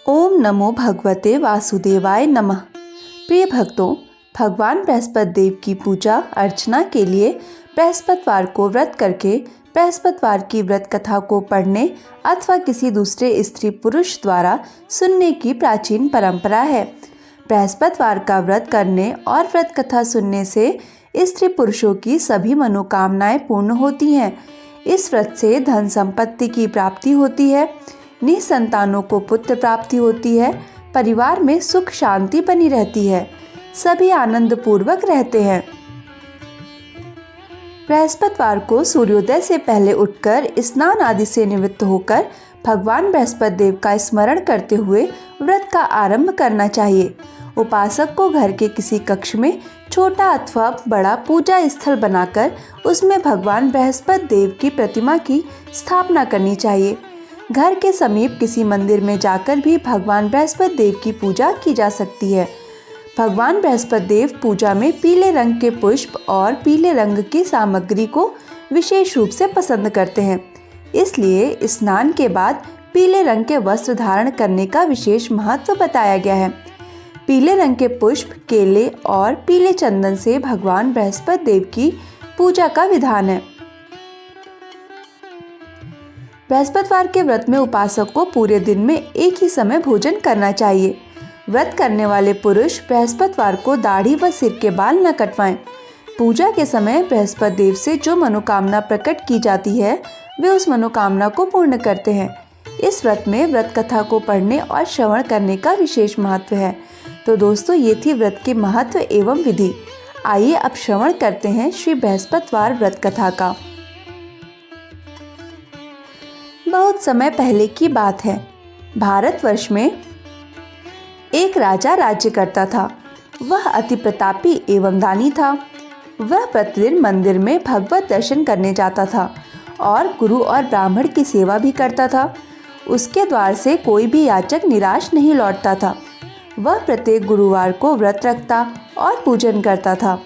ओम नमो भगवते वासुदेवाय नमः। प्रिय भक्तों, भगवान बृहस्पति देव की पूजा अर्चना के लिए बृहस्पतिवार को व्रत करके बृहस्पतिवार की व्रत कथा को पढ़ने अथवा किसी दूसरे स्त्री पुरुष द्वारा सुनने की प्राचीन परंपरा है। बृहस्पतिवार का व्रत करने और व्रत कथा सुनने से स्त्री पुरुषों की सभी मनोकामनाएं पूर्ण होती हैं। इस व्रत से धन संपत्ति की प्राप्ति होती है, निसंतानों को पुत्र प्राप्ति होती है, परिवार में सुख शांति बनी रहती है, सभी आनंद पूर्वक रहते हैं। बृहस्पतिवार को सूर्योदय से पहले उठकर स्नान आदि से निवृत्त होकर भगवान बृहस्पति देव का स्मरण करते हुए व्रत का आरंभ करना चाहिए। उपासक को घर के किसी कक्ष में छोटा अथवा बड़ा पूजा स्थल बनाकर उसमें भगवान बृहस्पति देव की प्रतिमा की स्थापना करनी चाहिए। घर के समीप किसी मंदिर में जाकर भी भगवान बृहस्पति देव की पूजा की जा सकती है। भगवान बृहस्पति देव पूजा में पीले रंग के पुष्प और पीले रंग की सामग्री को विशेष रूप से पसंद करते हैं, इसलिए स्नान के बाद पीले रंग के वस्त्र धारण करने का विशेष महत्व बताया गया है। पीले रंग के पुष्प, केले और पीले चंदन से भगवान बृहस्पति देव की पूजा का विधान है। बृहस्पतिवार के व्रत में उपासक को पूरे दिन में एक ही समय भोजन करना चाहिए। व्रत करने वाले पुरुष बृहस्पतिवार को दाढ़ी व सिर के बाल न कटवाएं। पूजा के समय बृहस्पति देव से जो मनोकामना प्रकट की जाती है वे उस मनोकामना को पूर्ण करते हैं। इस व्रत में व्रत कथा को पढ़ने और श्रवण करने का विशेष महत्व है। तो दोस्तों, ये थी व्रत के महत्व एवं विधि। आइए अब श्रवण करते हैं श्री बृहस्पतिवार व्रत कथा का। बहुत समय पहले की बात है। भारतवर्ष में एक राजा राज्य करता था। वह अति प्रतापी एवं दानी था। वह प्रतिदिन मंदिर में भगवत दर्शन करने जाता था और गुरु और ब्राह्मण की सेवा भी करता था। उसके द्वार से कोई भी याचक निराश नहीं लौटता था। वह प्रत्येक गुरुवार को व्रत रखता और पूजन करता था।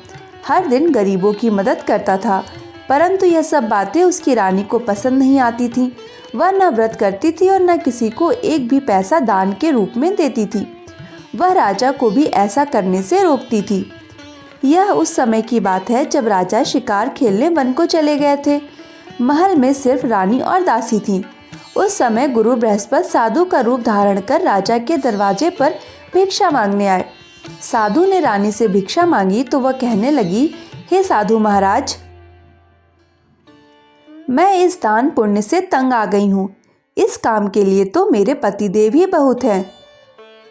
हर दिन गरीबों की मदद करता था, परंतु यह सब बातें उसकी रानी को पसंद नहीं आती थीं। वह न व्रत करती थी और न किसी को एक भी पैसा दान के रूप में देती थी। वह राजा को भी ऐसा करने से रोकती थी। यह उस समय की बात है जब राजा शिकार खेलने वन को चले गए थे। महल में सिर्फ रानी और दासी थीं। उस समय गुरु बृहस्पति साधु का रूप धारण कर राजा के दरवाजे पर भिक्षा मांगने आए। साधु ने रानी से भिक्षा मांगी तो वह कहने लगी, हे साधु महाराज, मैं इस दान पुण्य से तंग आ गई हूँ। इस काम के लिए तो मेरे पतिदेव ही बहुत हैं।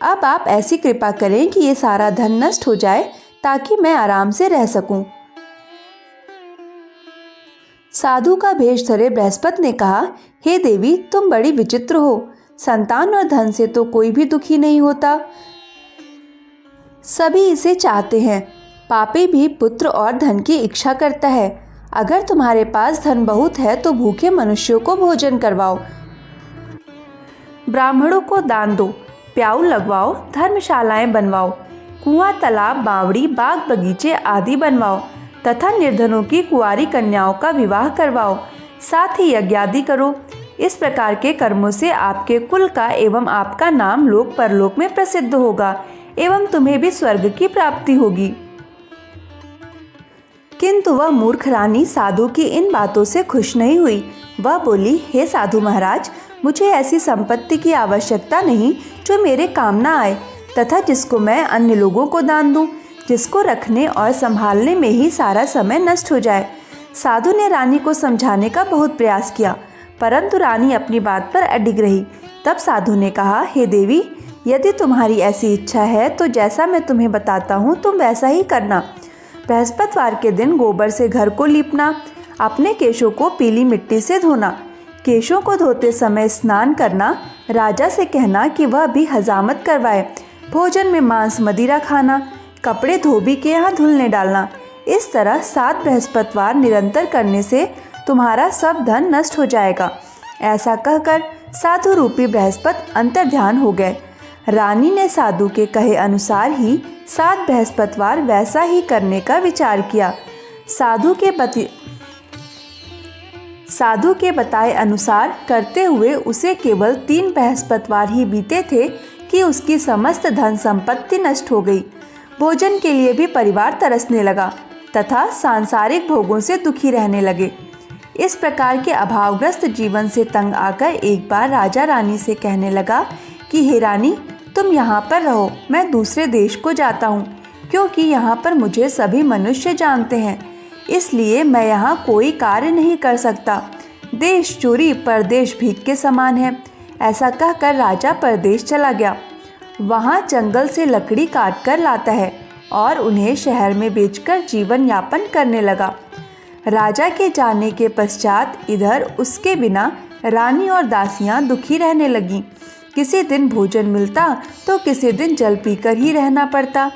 अब आप ऐसी कृपा करें कि ये सारा धन नष्ट हो जाए ताकि मैं आराम से रह सकूं। साधु का भेष धरे बृहस्पति ने कहा, हे देवी, तुम बड़ी विचित्र हो। संतान और धन से तो कोई भी दुखी नहीं होता, सभी इसे चाहते हैं। पापी भी पुत्र और धन की इच्छा करता है। अगर तुम्हारे पास धन बहुत है तो भूखे मनुष्यों को भोजन करवाओ, ब्राह्मणों को दान दो, प्याऊ लगवाओ, धर्मशालाएं बनवाओ, कुआं, तालाब, बावड़ी, बाग बगीचे आदि बनवाओ तथा निर्धनों की कुंवारी कन्याओं का विवाह करवाओ। साथ ही यज्ञ आदि करो। इस प्रकार के कर्मों से आपके कुल का एवं आपका नाम लोक परलोक में प्रसिद्ध होगा एवं तुम्हें भी स्वर्ग की प्राप्ति होगी। किंतु वह मूर्ख रानी साधु की इन बातों से खुश नहीं हुई। वह बोली, हे साधु महाराज, मुझे ऐसी संपत्ति की आवश्यकता नहीं जो मेरे काम न आए तथा जिसको मैं अन्य लोगों को दान दूं, जिसको रखने और संभालने में ही सारा समय नष्ट हो जाए। साधु ने रानी को समझाने का बहुत प्रयास किया, परंतु रानी अपनी बात पर अडिग रही। तब साधु ने कहा, हे देवी, यदि तुम्हारी ऐसी इच्छा है तो जैसा मैं तुम्हें बताता हूँ तुम वैसा ही करना। बृहस्पतिवार के दिन गोबर से घर को लीपना, अपने केशों को पीली मिट्टी से धोना, केशों को धोते समय स्नान करना, राजा से कहना कि वह भी हजामत करवाए, भोजन में मांस मदिरा खाना, कपड़े धोबी के यहाँ धुलने डालना। इस तरह 7 बृहस्पतिवार निरंतर करने से तुम्हारा सब धन नष्ट हो जाएगा। ऐसा कहकर साधु रूपी बृहस्पति अंतर्ध्यान हो गए। रानी ने साधु के कहे अनुसार ही 7 बृहस्पतिवार वैसा ही करने का विचार किया। साधु के बताए अनुसार करते हुए उसे केवल 3 बृहस्पतिवार ही बीते थे कि उसकी समस्त धन संपत्ति नष्ट हो गई। भोजन के लिए भी परिवार तरसने लगा तथा सांसारिक भोगों से दुखी रहने लगे। इस प्रकार के अभावग्रस्त जीवन से तंग आकर एक बार राजा रानी से कहने लगा कि हे रानी, तुम यहाँ पर रहो, मैं दूसरे देश को जाता हूँ, क्योंकि यहाँ पर मुझे सभी मनुष्य जानते हैं, इसलिए मैं यहाँ कोई कार्य नहीं कर सकता। देश चोरी परदेश भीख के समान है। ऐसा कहकर राजा परदेश चला गया। वहाँ जंगल से लकड़ी काट कर लाता है और उन्हें शहर में बेचकर जीवन यापन करने लगा। राजा के जाने के पश्चात इधर उसके बिना रानी और दासियां दुखी रहने लगीं। किसी दिन भोजन मिलता तो किसी दिन जल पीकर ही रहना पड़ता।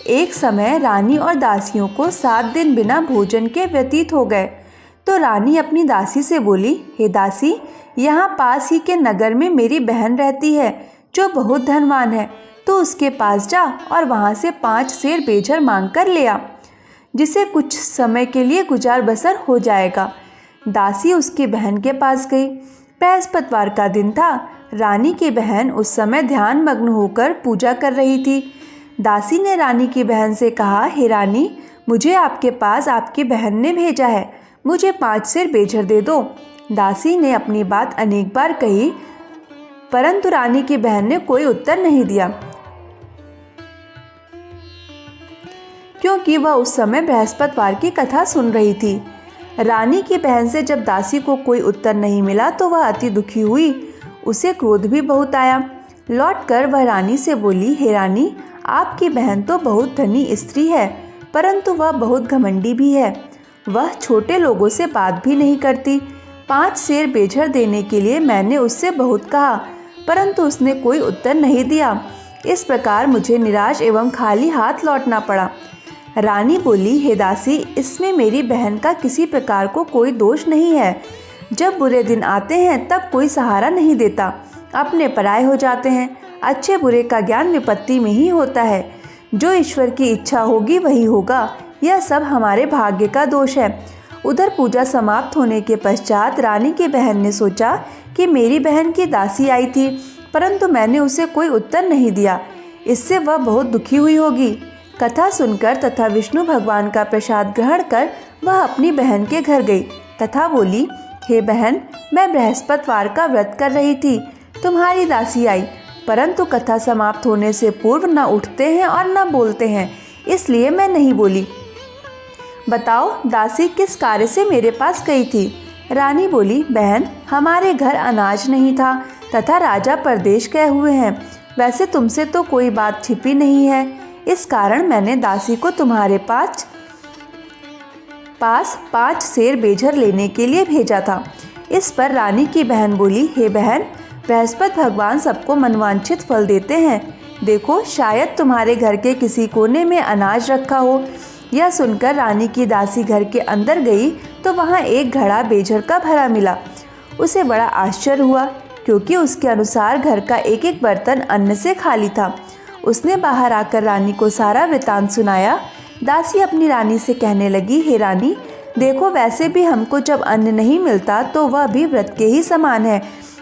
एक समय रानी और दासियों को 7 दिन बिना भोजन के व्यतीत हो गए। तो रानी अपनी दासी से बोली, हे दासी, यहाँ पास ही के नगर में मेरी बहन रहती है जो बहुत धनवान है, तो उसके पास जा और वहाँ से 5 सेर बेझर मांग कर ले आ, जिसे कुछ समय के लिए गुजार बसर हो जाएगा। दासी उसकी बहन के पास गई। बृहस्पतिवार का दिन था। रानी की बहन उस समय ध्यान मग्न होकर पूजा कर रही थी। दासी ने रानी की बहन से कहा, हे रानी, मुझे आपके पास आपकी बहन ने भेजा है, मुझे 5 सेर बेझर दे दो। दासी ने अपनी बात अनेक बार कही, परंतु रानी की बहन ने कोई उत्तर नहीं दिया, क्योंकि वह उस समय बृहस्पतिवार की कथा सुन रही थी। रानी की बहन से जब दासी को कोई उत्तर नहीं मिला तो वह अति दुखी हुई। उसे क्रोध भी बहुत आया। लौटकर वह रानी से बोली, हे रानी, आपकी बहन तो बहुत धनी स्त्री है, परंतु वह बहुत घमंडी भी है। वह छोटे लोगों से बात भी नहीं करती। 5 सेर बेझर देने के लिए मैंने उससे बहुत कहा, परंतु उसने कोई उत्तर नहीं दिया। इस प्रकार मुझे निराश एवं खाली हाथ लौटना पड़ा। रानी बोली, हे दासी, इसमें मेरी बहन का किसी प्रकार को कोई दोष नहीं है। जब बुरे दिन आते हैं तब कोई सहारा नहीं देता, अपने पराये हो जाते हैं। अच्छे बुरे का ज्ञान विपत्ति में ही होता है। जो ईश्वर की इच्छा होगी वही होगा, यह सब हमारे भाग्य का दोष है। उधर पूजा समाप्त होने के पश्चात रानी की बहन ने सोचा कि मेरी बहन की दासी आई थी, परंतु मैंने उसे कोई उत्तर नहीं दिया, इससे वह बहुत दुखी हुई होगी। कथा सुनकर तथा विष्णु भगवान का प्रसाद ग्रहण कर वह अपनी बहन के घर गई तथा बोली, हे बहन, मैं बृहस्पतिवार का व्रत कर रही थी, तुम्हारी दासी आई, परंतु कथा समाप्त होने से पूर्व न उठते हैं और न बोलते हैं, इसलिए मैं नहीं बोली। बताओ, दासी किस कार्य से मेरे पास गई थी? रानी बोली, बहन, हमारे घर अनाज नहीं था तथा राजा परदेश गए हुए हैं। वैसे तुमसे तो कोई बात छिपी नहीं है, इस कारण मैंने दासी को तुम्हारे पास 5 सेर बेझर लेने के लिए भेजा था। इस पर रानी की बहन बोली, हे बहन, बृहस्पति भगवान सबको मनवांछित फल देते हैं। देखो, शायद तुम्हारे घर के किसी कोने में अनाज रखा हो। यह सुनकर रानी की दासी घर के अंदर गई तो वहाँ एक घड़ा बेझर का भरा मिला। उसे बड़ा आश्चर्य हुआ, क्योंकि उसके अनुसार घर का एक एक बर्तन अन्न से खाली था। उसने बाहर आकर रानी को सारा वृतांत सुनाया। दासी अपनी रानी से कहने लगी, हे रानी, देखो, वैसे भी हमको जब अन्न नहीं मिलता तो वह भी व्रत के ही समान है।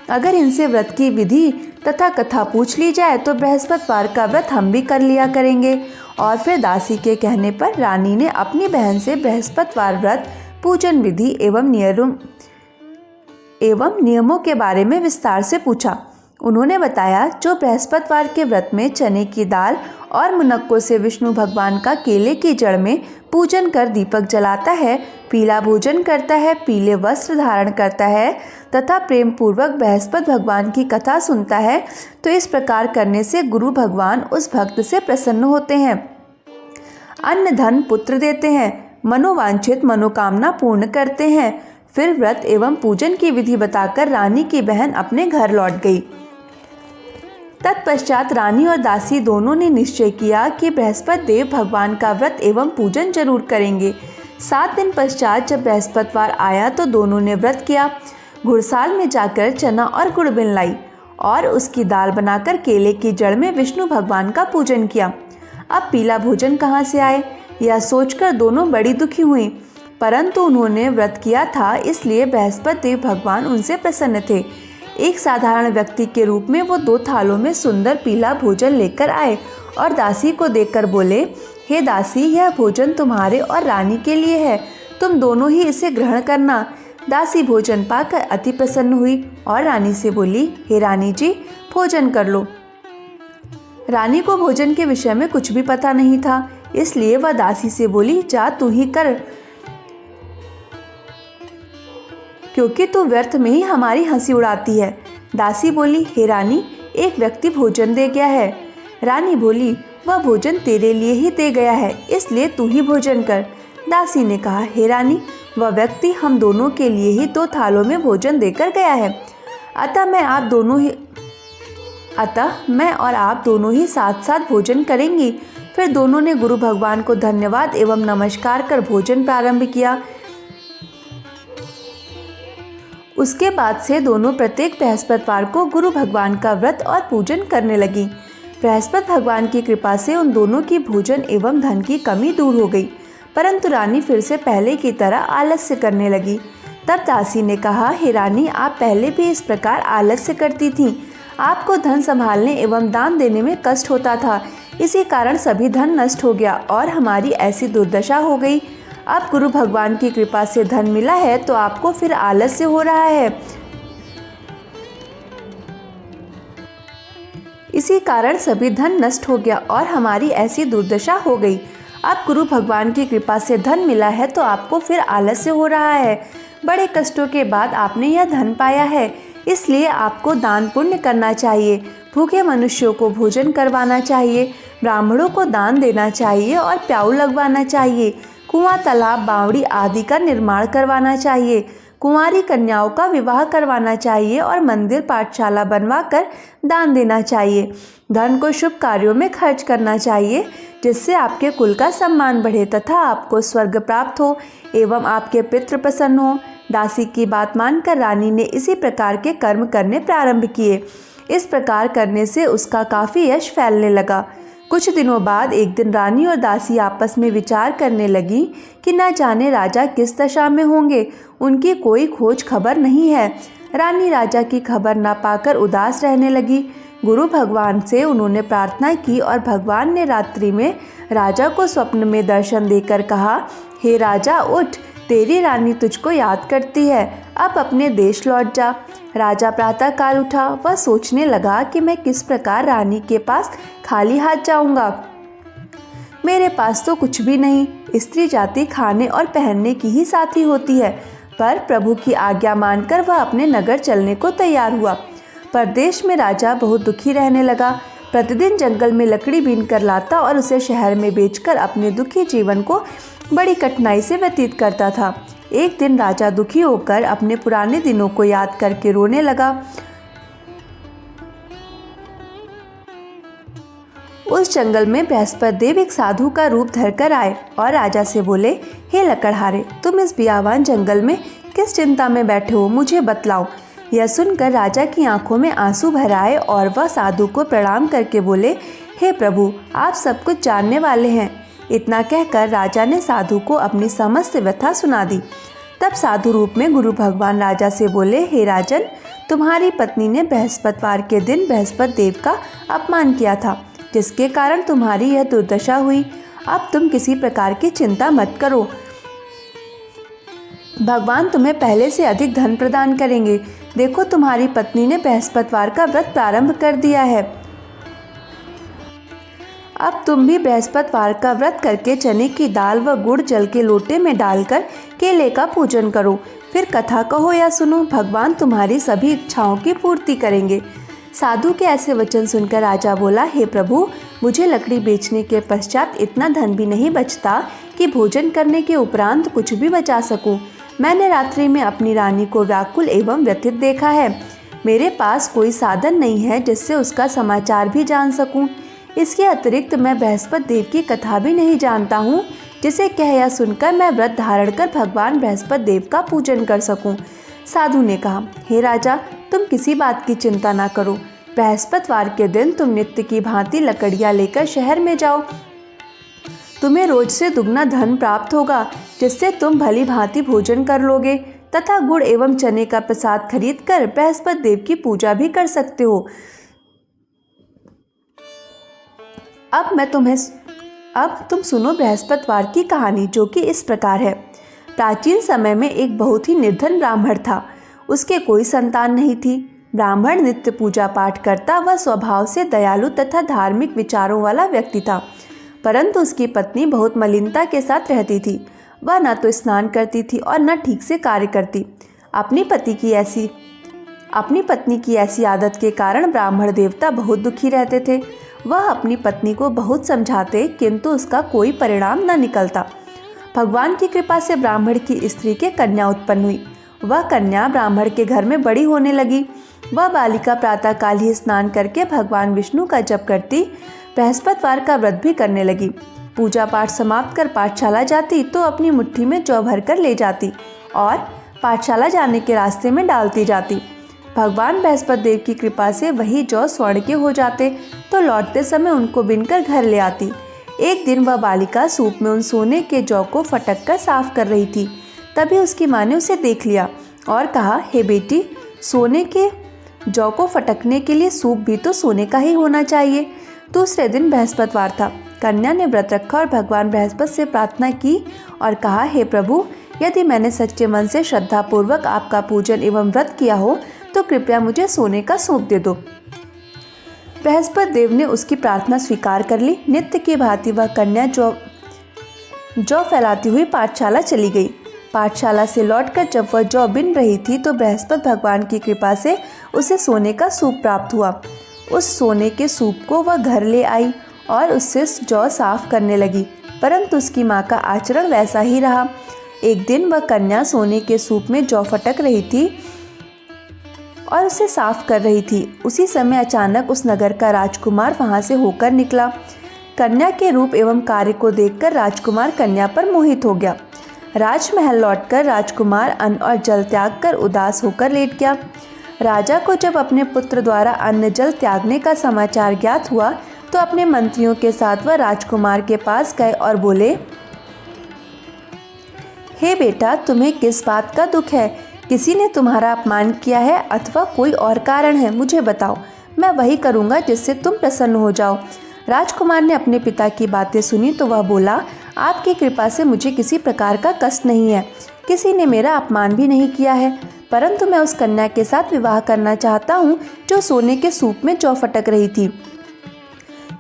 अगर इनसे व्रत की विधि तथा कथा पूछ ली जाए तो बृहस्पतिवार का व्रत हम भी कर लिया करेंगे। और फिर दासी के कहने पर रानी ने अपनी बहन से बृहस्पतिवार व्रत, पूजन विधि एवं नियमों के बारे में विस्तार से पूछा। उन्होंने बताया, जो बृहस्पतिवार के व्रत में चने की दाल और मुनक्कों से विष्णु भगवान का केले की जड़ में पूजन कर दीपक जलाता है, पीला भोजन करता है, पीले वस्त्र धारण करता है तथा प्रेम पूर्वक बृहस्पति भगवान की कथा सुनता है, तो इस प्रकार करने से गुरु भगवान उस भक्त से प्रसन्न होते हैं, अन्न धन पुत्र देते हैं, मनोवांछित मनोकामना पूर्ण करते हैं। फिर व्रत एवं पूजन की विधि बताकर रानी की बहन अपने घर लौट गई। तत्पश्चात रानी और दासी दोनों ने निश्चय किया कि बृहस्पति देव भगवान का व्रत एवं पूजन जरूर करेंगे। 7 दिन पश्चात जब बृहस्पतिवार आया तो दोनों ने व्रत किया। घुड़साल में जाकर चना और गुड़बिन लाई और उसकी दाल बनाकर केले की जड़ में विष्णु भगवान का पूजन किया। अब पीला भोजन कहाँ से आए, यह सोचकर दोनों बड़ी दुखी हुई, परंतु उन्होंने व्रत किया था, इसलिए बृहस्पति देव भगवान उनसे प्रसन्न थे। एक साधारण व्यक्ति के रूप में वो 2 थालों में सुंदर पीला भोजन लेकर आए और दासी को देकर बोले, हे दासी, यह भोजन तुम्हारे और रानी के लिए है, तुम दोनों ही इसे ग्रहण करना। दासी भोजन पाकर अति प्रसन्न हुई और रानी से बोली, हे रानी जी, भोजन कर लो। रानी को भोजन के विषय में कुछ भी पता नहीं था, इसलिए वह दासी से बोली, जा तू ही कर, क्योंकि तू व्यर्थ में ही हमारी हंसी उड़ाती है। दासी बोली, हे रानी, एक व्यक्ति भोजन दे गया है। रानी बोली, वह भोजन तेरे लिए ही दे गया है, इसलिए तू ही भोजन कर। दासी ने कहा, हे रानी, वह व्यक्ति हम दोनों के लिए ही 2 थालों में भोजन देकर गया है, अतः मैं और आप दोनों ही साथ साथ भोजन करेंगी। फिर दोनों ने गुरु भगवान को धन्यवाद एवं नमस्कार कर भोजन प्रारंभ किया। उसके बाद से दोनों प्रत्येक बृहस्पतिवार को गुरु भगवान का व्रत और पूजन करने लगी। बृहस्पति भगवान की कृपा से उन दोनों की भोजन एवं धन की कमी दूर हो गई, परंतु रानी फिर से पहले की तरह आलस्य करने लगी। तब दासी ने कहा, हे रानी, आप पहले भी इस प्रकार आलस्य करती थीं। आपको धन संभालने एवं दान देने में कष्ट होता था, इसी कारण सभी धन नष्ट हो गया और हमारी ऐसी दुर्दशा हो गई। अब गुरु भगवान की कृपा से धन मिला है तो आपको फिर आलस्य हो रहा है, इसी कारण सभी धन नष्ट हो गया और हमारी ऐसी दुर्दशा हो गई। अब गुरु भगवान की कृपा से धन मिला है तो आपको फिर आलस्य हो रहा है। बड़े कष्टों के बाद आपने यह धन पाया है, इसलिए आपको दान पुण्य करना चाहिए, भूखे मनुष्यों को भोजन करवाना चाहिए, ब्राह्मणों को दान देना चाहिए और प्याऊ लगवाना चाहिए, कुआं, तालाब, बावड़ी आदि का निर्माण करवाना चाहिए, कुंवारी कन्याओं का विवाह करवाना चाहिए और मंदिर पाठशाला बनवाकर दान देना चाहिए। धन को शुभ कार्यों में खर्च करना चाहिए, जिससे आपके कुल का सम्मान बढ़े तथा आपको स्वर्ग प्राप्त हो एवं आपके पितृ प्रसन्न हो। दासी की बात मानकर रानी ने इसी प्रकार के कर्म करने प्रारंभ किए। इस प्रकार करने से उसका काफ़ी यश फैलने लगा। कुछ दिनों बाद एक दिन रानी और दासी आपस में विचार करने लगी कि न जाने राजा किस दशा में होंगे, उनकी कोई खोज खबर नहीं है। रानी राजा की खबर न पाकर उदास रहने लगी। गुरु भगवान से उन्होंने प्रार्थना की और भगवान ने रात्रि में राजा को स्वप्न में दर्शन देकर कहा, हे राजा, उठ, तेरी रानी तुझको याद करती है, अब अपने देश लौट जा। राजा प्रातःकाल उठा। वह सोचने लगा कि मैं किस प्रकार रानी के पास खाली हाथ जाऊंगा। मेरे पास तो कुछ भी नहीं। स्त्री जाति खाने और पहनने की ही साथी होती है। पर प्रभु की आज्ञा मानकर वह अपने नगर चलने को तैयार हुआ। परदेश में राजा बहुत दुखी रहने लगा। प्रतिदिन जंगल में लकड़ी बीन कर लाता और उसे शहर में बेचकर अपने दुखी जीवन को बड़ी कठिनाई से व्यतीत करता था। एक दिन राजा दुखी होकर अपने पुराने दिनों को याद करके रोने लगा। उस जंगल में बृहस्पति देव एक साधु का रूप धरकर आए और राजा से बोले, हे लकड़हारे, तुम इस बियावान जंगल में किस चिंता में बैठे हो, मुझे बतलाओ। यह सुनकर राजा की आंखों में आंसू भर आए और वह साधु को प्रणाम करके बोले, हे प्रभु, आप सब कुछ जानने वाले हैं। इतना कहकर राजा ने साधु को अपनी समस्त व्यथा सुना दी। तब साधु रूप में गुरु भगवान राजा से बोले, हे राजन, तुम्हारी पत्नी ने बृहस्पतिवार के दिन बृहस्पति देव का अपमान किया था, जिसके कारण तुम्हारी यह दुर्दशा हुई। अब तुम किसी प्रकार की चिंता मत करो, भगवान तुम्हें पहले से अधिक धन प्रदान करेंगे। देखो, तुम्हारी पत्नी ने बृहस्पतिवार का व्रत प्रारंभ कर दिया है। अब तुम भी बृहस्पतिवार का व्रत करके चने की दाल व गुड़ जल के लोटे में डालकर केले का पूजन करो। फिर कथा कहो या सुनो, भगवान तुम्हारी सभी इच्छाओं की पूर्ति करेंगे। साधु के ऐसे वचन सुनकर राजा बोला, हे प्रभु, मुझे लकड़ी बेचने के पश्चात इतना धन भी नहीं बचता कि भोजन करने के उपरांत कुछ भी बचा सकूं। मैंने रात्रि में अपनी रानी को व्याकुल एवं व्यथित देखा है। मेरे पास कोई साधन नहीं है जिससे उसका समाचार भी जान सकूं। इसके अतिरिक्त मैं बृहस्पति देव की कथा भी नहीं जानता हूँ, जिसे कह या सुनकर मैं व्रत धारण कर भगवान बृहस्पति देव का पूजन कर सकूं। साधु ने कहा, हे राजा, तुम किसी बात की चिंता ना करो। बृहस्पतिवार के दिन तुम नित्य की भांति लकड़ियाँ लेकर शहर में जाओ। तुम्हें रोज से दुगना धन प्राप्त होगा, जिससे तुम भली भांति भोजन कर लोगे तथा गुड़ एवं चने का प्रसाद खरीदकर बृहस्पति देव की पूजा भी कर सकते हो। अब तुम सुनो बृहस्पतिवार की कहानी, जो कि इस प्रकार है। प्राचीन समय में एक बहुत ही निर्धन ब्राह्मण था। उसके कोई संतान नहीं थी। ब्राह्मण नित्य पूजा पाठ करता व स्वभाव से दयालु तथा धार्मिक विचारों वाला व्यक्ति था, परंतु उसकी पत्नी बहुत मलिनता के साथ रहती थी। वह न तो स्नान करती थी और न ठीक से कार्य करती। अपनी पत्नी की ऐसी आदत के कारण ब्राह्मण देवता बहुत दुखी रहते थे। वह अपनी पत्नी को बहुत समझाते, किंतु उसका कोई परिणाम न निकलता। भगवान की कृपा से ब्राह्मण की स्त्री के कन्या उत्पन्न हुई। वह कन्या ब्राह्मण के घर में बड़ी होने लगी। वह बालिका प्रातःकाल ही स्नान करके भगवान विष्णु का जप करती, बृहस्पतिवार का व्रत भी करने लगी। पूजा पाठ समाप्त कर पाठशाला जाती तो अपनी मुट्ठी में जौ भरकर ले जाती और पाठशाला जाने के रास्ते में डालती जाती। भगवान बृहस्पति देव की कृपा से वही जौ स्वर्ण के हो जाते तो लौटते समय उनको बिनकर घर ले आती। एक दिन वह बालिका सूप में उन सोने के जौ को फटक कर साफ कर रही थी। तभी उसकी माँ ने उसे देख लिया और कहा, हे बेटी, सोने के जौ को फटकने के लिए सूप भी तो सोने का ही होना चाहिए। दूसरे दिन बृहस्पतिवार था। कन्या ने व्रत रखा और भगवान बृहस्पति से प्रार्थना की और कहा, हे प्रभु, यदि मैंने सच्चे मन से श्रद्धापूर्वक आपका पूजन एवं व्रत किया हो तो कृपया मुझे सोने का सूप दे दो। बृहस्पति देव ने उसकी प्रार्थना स्वीकार कर ली। नित्य की भांति वह कन्या जौ फैलाती हुई पाठशाला चली गई। पाठशाला से लौटकर जब वह जौ बिन रही थी तो बृहस्पति भगवान की कृपा से उसे सोने का सूप प्राप्त हुआ। उस सोने के सूप को वह घर ले आई और उससे जौ साफ करने लगी, परंतु उसकी माँ का आचरण वैसा ही रहा। एक दिन वह कन्या सोने के सूप में जौ फटक रही थी और उसे साफ कर रही थी। उसी समय अचानक उस नगर का राजकुमार वहां से होकर निकला। कन्या के रूप एवं कार्य को देखकर राजकुमार कन्या पर मोहित हो गया। राजमहल लौटकर राजकुमार अन्न और जल त्याग कर उदास होकर लेट गया। राजा को जब अपने पुत्र द्वारा अन्न जल त्यागने का समाचार ज्ञात हुआ तो अपने मंत्रियों के साथ वह राजकुमार के पास गए और बोले, हे बेटा, तुम्हें किस बात का दुख है? किसी ने तुम्हारा अपमान किया है अथवा कोई और कारण है? मुझे बताओ, मैं वही करूँगा जिससे तुम प्रसन्न हो जाओ। राजकुमार ने अपने पिता की बातें सुनी तो वह बोला, आपकी कृपा से मुझे किसी प्रकार का कष्ट नहीं है। किसी ने मेरा अपमान भी नहीं किया है, परंतु मैं उस कन्या के साथ विवाह करना चाहता हूँ जो सोने के सूप में जौ फटक रही थी।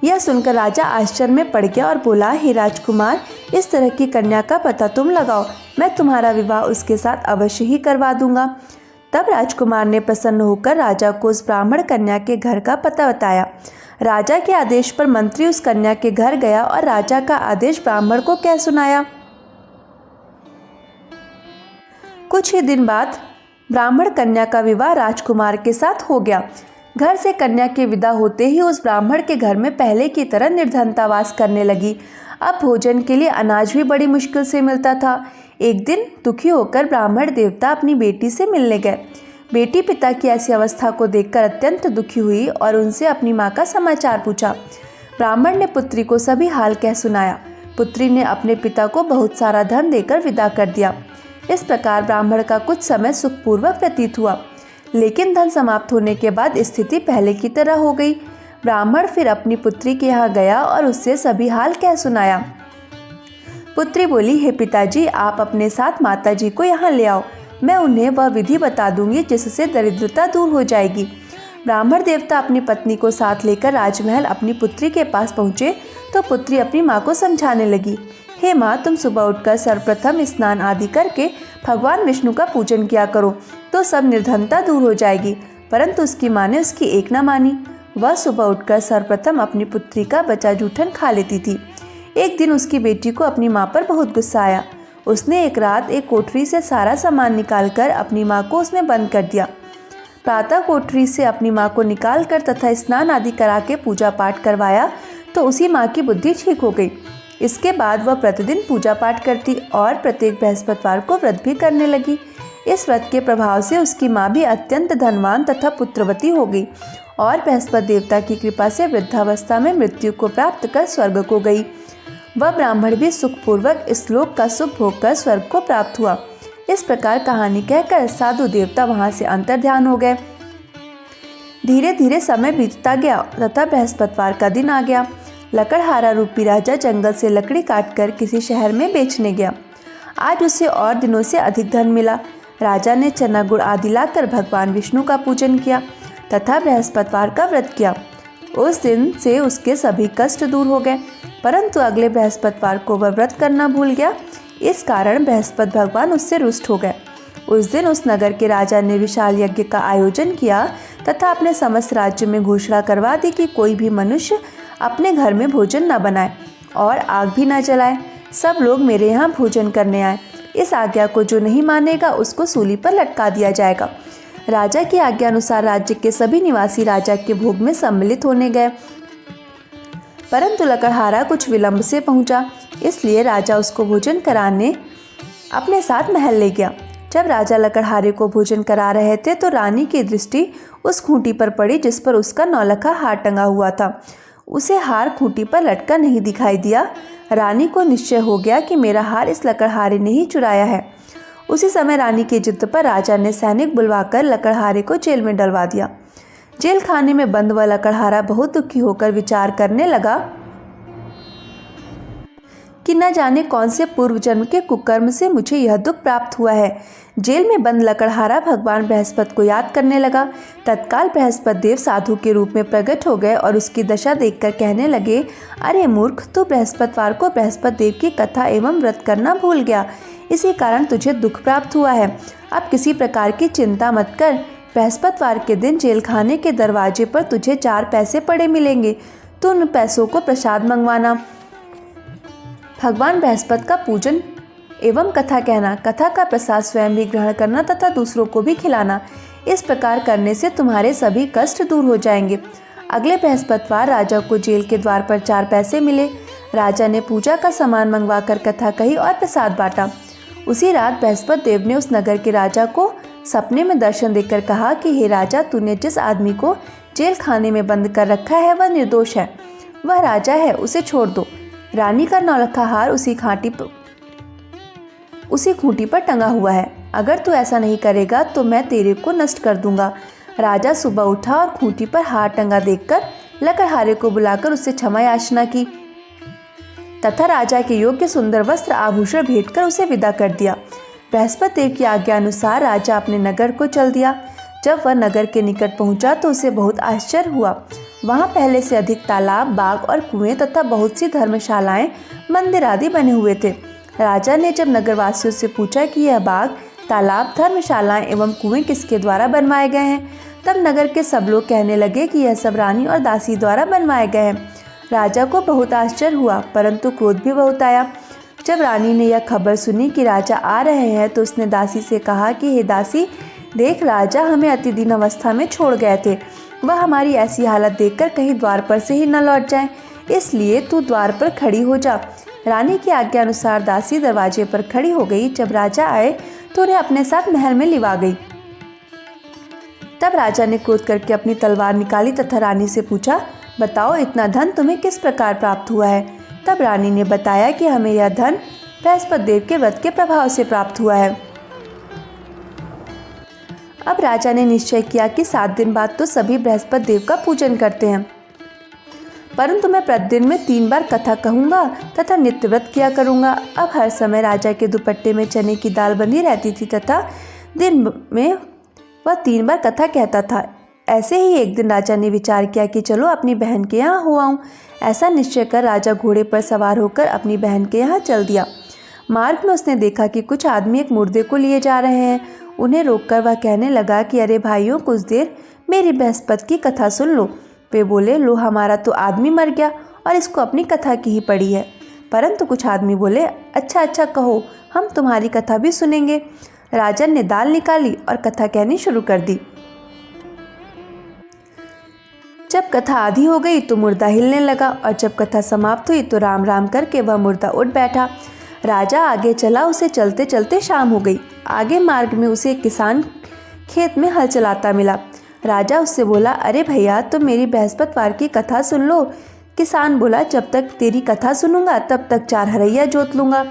यह सुनकर राजा आश्चर्य में पड़ गया और बोला, हे राजकुमार, इस तरह की कन्या का पता तुम लगाओ, मैं तुम्हारा विवाह उसके साथ अवश्य ही करवा दूंगा। तब राजकुमार ने प्रसन्न होकर राजा को उस ब्राह्मण कन्या के घर का पता बताया। राजा के आदेश पर मंत्री उस कन्या के घर गया और राजा का आदेश ब्राह्मण को कह सुनाया। कुछ ही दिन बाद ब्राह्मण कन्या का विवाह राजकुमार के साथ हो गया। घर से कन्या के विदा होते ही उस ब्राह्मण के घर में पहले की तरह निर्धनता वास करने लगी। अब भोजन के लिए अनाज भी बड़ी मुश्किल से मिलता था। एक दिन दुखी होकर ब्राह्मण देवता अपनी बेटी से मिलने गए। बेटी पिता की ऐसी अवस्था को देखकर अत्यंत दुखी हुई और उनसे अपनी माँ का समाचार पूछा। ब्राह्मण ने पुत्री को सभी हाल कह सुनाया। पुत्री ने अपने पिता को बहुत सारा धन देकर विदा कर दिया। इस प्रकार ब्राह्मण का कुछ समय सुखपूर्वक व्यतीत हुआ, लेकिन धन समाप्त होने के बाद स्थिति पहले की तरह हो गई। ब्राह्मण फिर अपनी पुत्री के यहाँ गया और उससे सभी हाल कह सुनाया। पुत्री बोली, हे पिताजी, आप अपने साथ माताजी को यहाँ ले आओ, मैं उन्हें वह विधि बता दूंगी जिससे दरिद्रता दूर हो जाएगी। ब्राह्मण देवता अपनी पत्नी को साथ लेकर राजमहल अपनी पुत्री के पास पहुँचे तो पुत्री अपनी माँ को समझाने लगी, हे माँ, तुम सुबह उठकर सर्वप्रथम स्नान आदि करके भगवान विष्णु का पूजन किया करो तो सब निर्धनता दूर हो जाएगी। परंतु उसकी माँ ने उसकी एक न मानी। वह सुबह उठकर सर्वप्रथम अपनी पुत्री का बचा जूठन खा लेती थी। एक दिन उसकी बेटी को अपनी माँ पर बहुत गुस्सा आया। उसने एक रात एक कोठरी से सारा सामान निकालकर अपनी माँ को उसमें बंद कर दिया। प्रातः कोठरी से अपनी माँ को निकालकर तथा स्नान आदि करा के पूजा पाठ करवाया तो उसी माँ की बुद्धि ठीक हो गई। इसके बाद वह प्रतिदिन पूजा पाठ करती और प्रत्येक बृहस्पतिवार को व्रत भी करने लगी। इस व्रत के प्रभाव से उसकी माँ भी अत्यंत धनवान तथा पुत्रवती हो गई और बृहस्पति देवता की कृपा से वृद्धावस्था में मृत्यु को प्राप्त कर स्वर्ग को गई। वह ब्राह्मण भी सुखपूर्वक इस लोक का सुख भोग कर स्वर्ग को प्राप्त हुआ। इस प्रकार कहानी कहकर साधु देवता वहां से अंतर्ध्यान हो गए। धीरे धीरे समय बीतता गया तथा बृहस्पतिवार का दिन आ गया। लकड़हारा रूपी राजा जंगल से लकड़ी काटकर किसी शहर में बेचने गया। आज उसे और दिनों से अधिक धन मिला। राजा ने चना गुड़ आदि लाकर भगवान विष्णु का पूजन किया तथा बृहस्पतिवार का व्रत किया। उस दिन से उसके सभी कष्ट दूर हो गए, परंतु अगले बृहस्पतिवार को वह व्रत करना भूल गया। इस कारण बृहस्पति भगवान उससे रुष्ट हो गए। उस दिन उस नगर के राजा ने विशाल यज्ञ का आयोजन किया तथा अपने समस्त राज्य में घोषणा करवा दी कि कोई भी मनुष्य अपने घर में भोजन न बनाए और आग भी न जलाए। सब लोग मेरे यहाँ भोजन करने आए। इस आज्ञा को जो नहीं मानेगा उसको सूली पर लटका दिया जाएगा। राजा की आज्ञा अनुसार राज्य के सभी निवासी राजा के भोग में सम्मिलित होने गए, परंतु लकड़हारा कुछ विलंब से पहुंचा, इसलिए राजा उसको भोजन कराने अपने साथ महल ले गया। जब राजा लकड़हारे को भोजन करा रहे थे तो रानी की दृष्टि उस खूंटी पर पड़ी जिस पर उसका नौलखा हार टंगा हुआ था। उसे हार खूंटी पर लटका नहीं दिखाई दिया। रानी को निश्चय हो गया कि मेरा हार इस लकड़हारे ने ही चुराया है। उसी समय रानी की जिद पर राजा ने सैनिक बुलवाकर लकड़हारे को जेल में डलवा दिया। जेल खाने में बंद हुआ लकड़हारा बहुत दुखी होकर विचार करने लगा कि न जाने कौन से पूर्व जन्म के कुकर्म से मुझे यह दुख प्राप्त हुआ है। जेल में बंद लकड़हारा भगवान बृहस्पति को याद करने लगा। तत्काल बृहस्पति देव साधु के रूप में प्रकट हो गए और उसकी दशा देखकर कहने लगे, अरे मूर्ख, तू बृहस्पतिवार को बृहस्पति देव की कथा एवं व्रत करना भूल गया, इसी कारण तुझे दुख प्राप्त हुआ है। अब किसी प्रकार की चिंता मत कर। बृहस्पतिवार के दिन जेल खाने के दरवाजे पर तुझे 4 पैसे पड़े मिलेंगे। तू उन पैसों को प्रसाद मंगवाना, भगवान बृहस्पति का पूजन एवं कथा कहना, कथा का प्रसाद स्वयं भी ग्रहण करना तथा दूसरों को भी खिलाना। इस प्रकार करने से तुम्हारे सभी कष्ट दूर हो जाएंगे। अगले बृहस्पतिवार राजा को जेल के द्वार पर 4 पैसे मिले। राजा ने पूजा का सामान मंगवाकर कथा कही और प्रसाद बांटा। उसी रात बृहस्पति देव ने उस नगर के राजा को सपने में दर्शन देकर कहा कि हे राजा, तूने जिस आदमी को जेल खाने में बंद कर रखा है वह निर्दोष है, वह राजा है, उसे छोड़ दो। रानी का नौलखा हार उसी खूंटी पर टंगा हुआ है। अगर तू ऐसा नहीं करेगा तो मैं तेरे को नष्ट कर दूंगा। राजा सुबह उठा और खूंटी पर हार टंगा देखकर लकड़हारे को बुलाकर उससे क्षमा याचना की तथा राजा के योग्य सुंदर वस्त्र आभूषण भेंट कर उसे विदा कर दिया। बृहस्पति देव की आज्ञा अनुसार राजा अपने नगर को चल दिया। जब वह नगर के निकट पहुंचा तो उसे बहुत आश्चर्य हुआ। वहां पहले से अधिक तालाब, बाग और कुएं तथा बहुत सी धर्मशालाएं, मंदिर आदि बने हुए थे। राजा ने जब नगरवासियों से पूछा कि यह बाग, तालाब, धर्मशालाएं एवं कुएं किसके द्वारा बनवाए गए हैं, तब नगर के सब लोग कहने लगे कि यह सब रानी और दासी द्वारा बनवाए गए हैं। राजा को बहुत आश्चर्य हुआ, परंतु क्रोध भी बहुत आया। जब रानी ने यह खबर सुनी कि राजा आ रहे हैं तो उसने दासी से कहा कि हे दासी, देख, राजा हमें अति दीन अवस्था में छोड़ गए थे। वह हमारी ऐसी हालत देखकर कहीं द्वार पर से ही न लौट जाएं, इसलिए तू द्वार पर खड़ी हो जा। रानी की आज्ञा अनुसार दासी दरवाजे पर खड़ी हो गई। जब राजा आए तो उन्हें अपने साथ महल में लिवा गई। तब राजा ने क्रोध करके अपनी तलवार निकाली तथा रानी से पूछा, बताओ, इतना धन तुम्हें किस प्रकार प्राप्त हुआ है? तब रानी ने बताया कि हमें यह धन बृहस्पति देव के व्रत के प्रभाव से प्राप्त हुआ है। अब राजा ने निश्चय किया कि 7 दिन बाद तो सभी बृहस्पति देव का पूजन करते हैं, परंतु मैं प्रतिदिन में 3 बार कथा कहूँगा तथा नित्य व्रत किया करूँगा। अब हर समय राजा के दुपट्टे में चने की दाल बंधी रहती थी तथा दिन में वह 3 बार कथा कहता था। ऐसे ही एक दिन राजा ने विचार किया कि चलो अपनी बहन के यहाँ हो आऊँ। ऐसा निश्चय कर राजा घोड़े पर सवार होकर अपनी बहन के यहाँ चल दिया। मार्ग में उसने देखा कि कुछ आदमी एक मुर्दे को लिए जा रहे हैं। उन्हें रोककर वह कहने लगा कि अरे भाइयों, कुछ देर मेरी बृहस्पति की कथा सुन लो। वे बोले, लो, हमारा तो आदमी मर गया और इसको अपनी कथा की ही पड़ी है। परंतु कुछ आदमी बोले, अच्छा अच्छा कहो, हम तुम्हारी कथा भी सुनेंगे। राजन ने दाल निकाली और कथा कहनी शुरू कर दी। जब कथा आधी हो गई तो मुर्दा हिलने लगा और जब कथा समाप्त हुई तो राम राम करके वह मुर्दा उठ बैठा। राजा आगे चला, उसे चलते चलते शाम हो गई। आगे मार्ग में उसे एक किसान खेत में हल चलाता मिला। राजा उससे बोला, अरे भैया, तुम मेरी बृहस्पतिवार की कथा सुन लो। किसान बोला, जब तक तेरी कथा सुनूंगा तब तक 4 हरैया जोत लूँगा।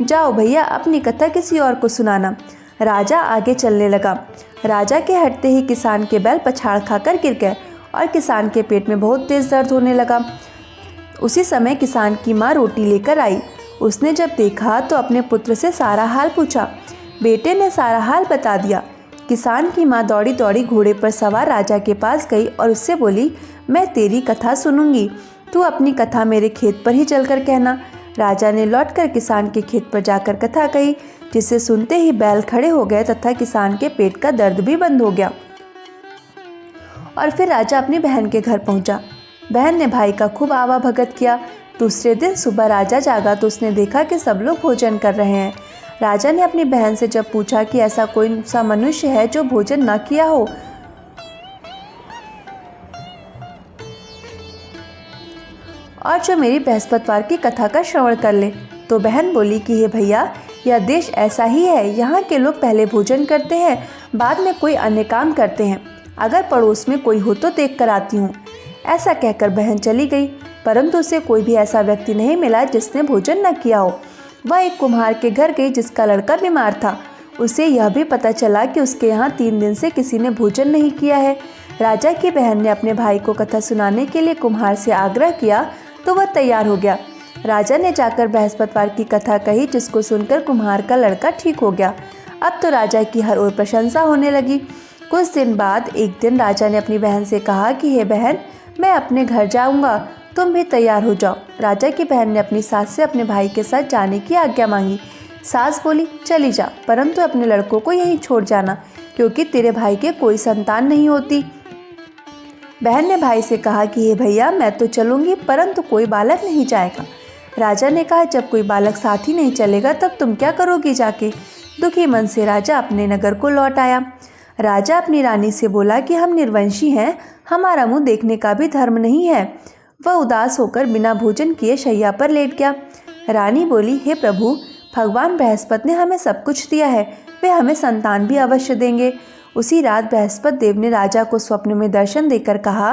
जाओ भैया, अपनी कथा किसी और को सुनाना। राजा आगे चलने लगा। राजा के हटते ही किसान के बैल पछाड़ खाकर गिर गए और किसान के पेट में बहुत तेज दर्द होने लगा। उसी समय किसान की माँ रोटी लेकर आई। उसने जब देखा तो अपने पुत्र से सारा हाल पूछा। बेटे ने सारा हाल बता दिया। किसान की माँ दौड़ी दौड़ी घोड़े पर सवार राजा के पास गई और उससे बोली, मैं तेरी कथा सुनूंगी, तू अपनी कथा मेरे खेत पर ही चलकर कहना। राजा ने लौटकर किसान के खेत पर जाकर कथा कही, जिसे सुनते ही बैल खड़े हो गए तथा किसान के पेट का दर्द भी बंद हो गया। और फिर राजा अपनी बहन के घर पहुंचा। बहन ने भाई का खूब आवा भगत किया। दूसरे दिन सुबह राजा जागा तो उसने देखा कि सब लोग भोजन कर रहे हैं। राजा ने अपनी बहन से जब पूछा कि ऐसा कोई सा मनुष्य है जो भोजन न किया हो और जो मेरी बृहस्पतिवार की कथा का श्रवण कर ले, तो बहन बोली कि हे भैया, यह देश ऐसा ही है। यहाँ के लोग पहले भोजन करते हैं, बाद में कोई अन्य काम करते हैं। अगर पड़ोस में कोई हो तो देख कर आती हूँ। ऐसा कहकर बहन चली गई, परंतु उसे कोई भी ऐसा व्यक्ति नहीं मिला जिसने भोजन न किया हो। वह एक कुम्हार के घर गई जिसका लड़का बीमार था। उसे यह भी पता चला कि उसके यहाँ 3 दिन से किसी ने भोजन नहीं किया है। राजा की बहन ने अपने भाई को कथा सुनाने के लिए कुम्हार से आग्रह किया तो वह तैयार हो गया। राजा ने जाकर बृहस्पतिवार की कथा कही, जिसको सुनकर कुम्हार का लड़का ठीक हो गया। अब तो राजा की हर ओर प्रशंसा होने लगी। कुछ दिन बाद एक दिन राजा ने अपनी बहन से कहा कि हे बहन, मैं अपने घर जाऊंगा, तुम भी तैयार हो जाओ। राजा की बहन ने अपनी सास से अपने भाई के साथ जाने की आज्ञा मांगी। सास बोली, चली जा, परंतु अपने लड़कों को यहीं छोड़ जाना, क्योंकि तेरे भाई के कोई संतान नहीं होती। बहन ने भाई से कहा कि हे भैया, मैं तो चलूंगी, परंतु कोई बालक नहीं जाएगा। राजा ने कहा, जब कोई बालक साथ ही नहीं चलेगा तब तुम क्या करोगी जाके। दुखी मन से राजा अपने नगर को लौट आया। राजा अपनी रानी से बोला कि हम निर्वंशी हैं, हमारा मुंह देखने का भी धर्म नहीं है। वह उदास होकर बिना भोजन किए शैया पर लेट गया। रानी बोली, हे प्रभु, भगवान बृहस्पति ने हमें सब कुछ दिया है, वे हमें संतान भी अवश्य देंगे। उसी रात बृहस्पति देव ने राजा को स्वप्न में दर्शन देकर कहा,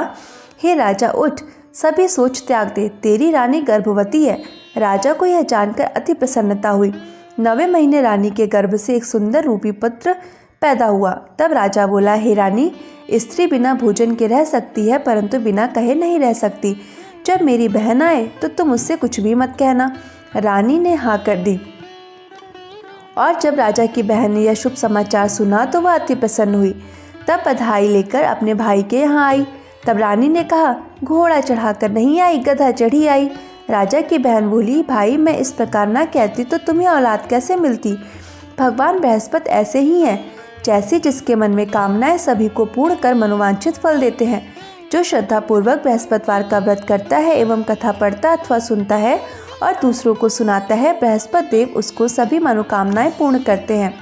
हे राजा, उठ, सभी सोच त्याग दे, तेरी रानी गर्भवती है। राजा को यह जानकर अति प्रसन्नता हुई। 9वें महीने रानी के गर्भ से एक सुंदर रूपी पुत्र पैदा हुआ। तब राजा बोला, हे रानी, स्त्री बिना भोजन के रह सकती है, परंतु बिना कहे नहीं रह सकती। जब मेरी बहन आए तो तुम उससे कुछ भी मत कहना। रानी ने हाँ कर दी। और जब राजा की बहन ने यह शुभ समाचार सुना तो वह अति प्रसन्न हुई। तब बधाई लेकर अपने भाई के यहाँ आई। तब रानी ने कहा, घोड़ा चढ़ाकर नहीं आई, गधा चढ़ी आई। राजा की बहन बोली, भाई, मैं इस प्रकार ना कहती तो तुम्हें औलाद कैसे मिलती। भगवान बृहस्पति ऐसे ही हैं, जैसे जिसके मन में कामनाएं सभी को पूर्ण कर मनोवांछित फल देते हैं। जो श्रद्धापूर्वक बृहस्पतिवार का व्रत करता है एवं कथा पढ़ता अथवा सुनता है और दूसरों को सुनाता है, बृहस्पति देव उसको सभी मनोकामनाएं पूर्ण करते हैं।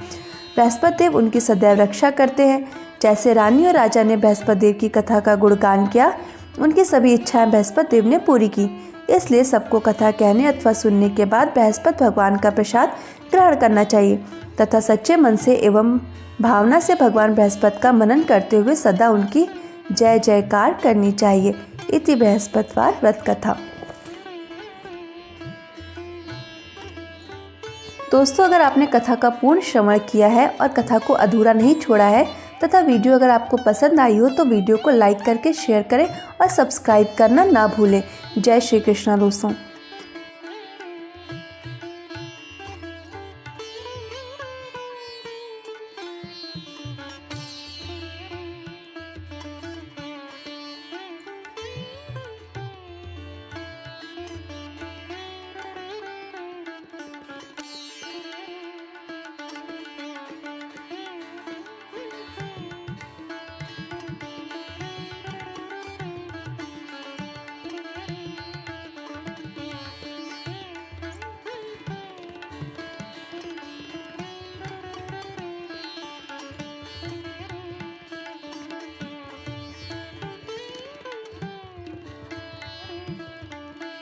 बृहस्पति देव उनकी सदैव रक्षा करते हैं। जैसे रानी और राजा ने बृहस्पति देव की कथा का गुणगान किया, उनकी सभी इच्छाएं बृहस्पति देव ने पूरी की। इसलिए सबको कथा कहने अथवा सुनने के बाद बृहस्पति भगवान का प्रसाद ग्रहण करना चाहिए तथा सच्चे मन से एवं भावना से भगवान बृहस्पति का मनन करते हुए सदा उनकी जय जयकार करनी चाहिए। इति बृहस्पतिवार व्रत कथा। दोस्तों, अगर आपने कथा का पूर्ण श्रवण किया है और कथा को अधूरा नहीं छोड़ा है तथा वीडियो अगर आपको पसंद आई हो तो वीडियो को लाइक करके शेयर करें और सब्सक्राइब करना ना भूलें। जय श्री कृष्णा दोस्तों।